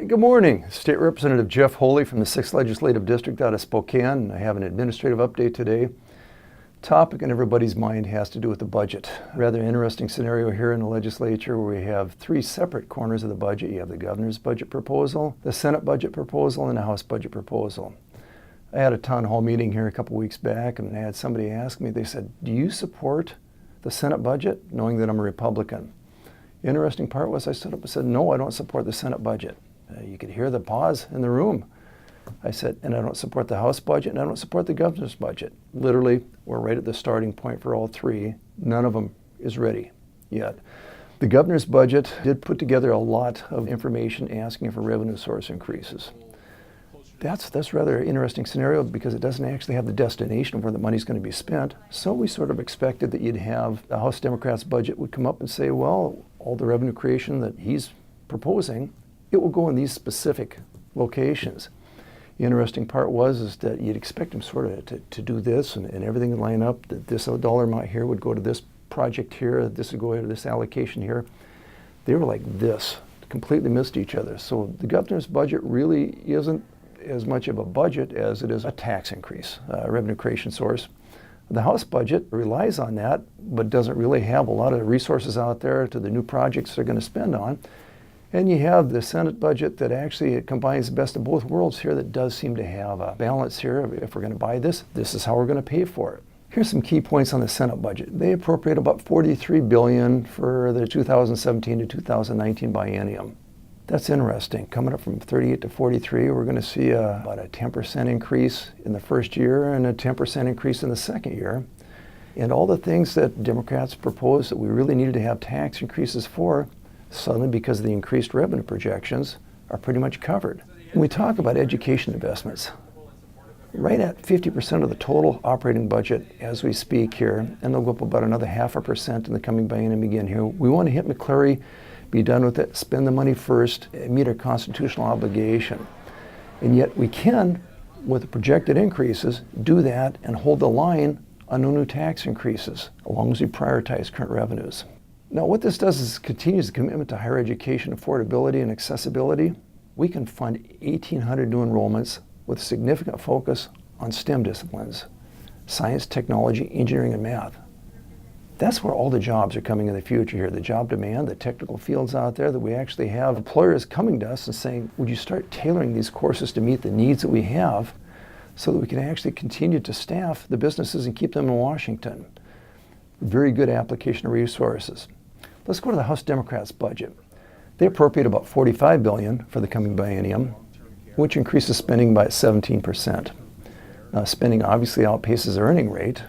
Good morning. State Representative Jeff Holy from the 6th Legislative District out of Spokane. I have an administrative update today. Topic in everybody's mind has to do with the budget. Rather interesting scenario here in the legislature where we have three separate corners of the budget. You have the governor's budget proposal, the Senate budget proposal, and the House budget proposal. I had a town hall meeting here a couple weeks back and I had somebody ask me, they said, do you support the Senate budget, knowing that I'm a Republican? The interesting part was I stood up and said, no, I don't support the Senate budget. You could hear the pause in the room. I said, and I don't support the House budget, and I don't support the governor's budget. Literally, we're right at the starting point for all three. None of them is ready yet. The governor's budget did put together a lot of information asking for revenue source increases. That's rather an interesting scenario because it doesn't actually have the destination of where the money's going to be spent. So we sort of expected that you'd have the House Democrats' budget would come up and say, well, all the revenue creation that he's proposing, it will go in these specific locations. The interesting part is that you'd expect them sort of to do this and everything would line up, that this dollar amount here would go to this project here, this would go to this allocation here. They were like this, completely missed each other. So the governor's budget really isn't as much of a budget as it is a tax increase, revenue creation source. The House budget relies on that, but doesn't really have a lot of resources out there to the new projects they're going to spend on. And you have the Senate budget that actually combines the best of both worlds here that does seem to have a balance here. If we're going to buy this, this is how we're going to pay for it. Here's some key points on the Senate budget. They appropriate about $43 billion for the 2017 to 2019 biennium. That's interesting. Coming up from 38 to 43, we're going to see about a 10% increase in the first year and a 10% increase in the second year. And all the things that Democrats proposed that we really needed to have tax increases for, suddenly because of the increased revenue projections, are pretty much covered. When we talk about education investments, right at 50% of the total operating budget as we speak here, and they'll go up about another 0.5% in the coming biennium again here. We want to hit McCleary, be done with it, spend the money first, and meet our constitutional obligation. And yet we can, with the projected increases, do that and hold the line on no new tax increases, as long as we prioritize current revenues. Now what this does is continues the commitment to higher education affordability and accessibility. We can fund 1,800 new enrollments with significant focus on STEM disciplines, science, technology, engineering, and math. That's where all the jobs are coming in the future here, the job demand, the technical fields out there that we actually have employers coming to us and saying, would you start tailoring these courses to meet the needs that we have so that we can actually continue to staff the businesses and keep them in Washington. Very good application of resources. Let's go to the House Democrats' budget. They appropriate about $45 billion for the coming biennium, which increases spending by 17%. Spending obviously outpaces the earning rate,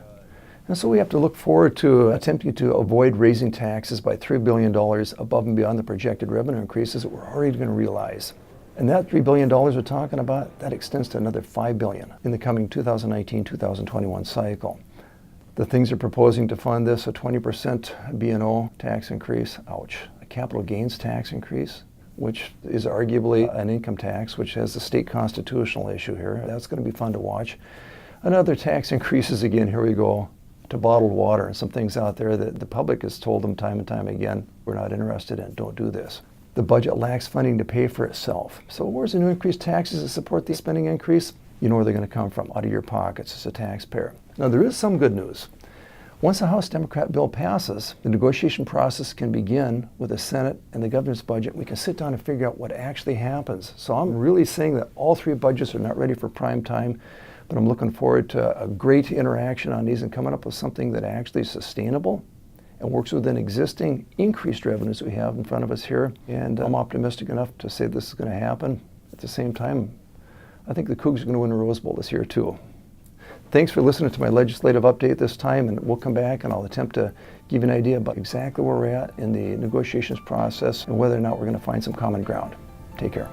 and so we have to look forward to attempting to avoid raising taxes by $3 billion above and beyond the projected revenue increases that we're already going to realize. And that $3 billion we're talking about, that extends to another $5 billion in the coming 2019-2021 cycle. The things they're proposing to fund this, a 20% B&O tax increase, ouch. A capital gains tax increase, which is arguably an income tax, which has a state constitutional issue here. That's going to be fun to watch. Another tax increases again, here we go, to bottled water and some things out there that the public has told them time and time again, we're not interested in, don't do this. The budget lacks funding to pay for itself. So where's the new increased taxes to support the spending increase? You know where they're going to come from, out of your pockets as a taxpayer. Now there is some good news. Once the House Democrat bill passes, the negotiation process can begin with the Senate and the governor's budget. We can sit down and figure out what actually happens. So I'm really saying that all three budgets are not ready for prime time, but I'm looking forward to a great interaction on these and coming up with something that actually is sustainable and works within existing increased revenues we have in front of us here. And I'm optimistic enough to say this is going to happen. At the same time, I think the Cougs are going to win the Rose Bowl this year too. Thanks for listening to my legislative update this time, and we'll come back and I'll attempt to give you an idea about exactly where we're at in the negotiations process and whether or not we're going to find some common ground. Take care.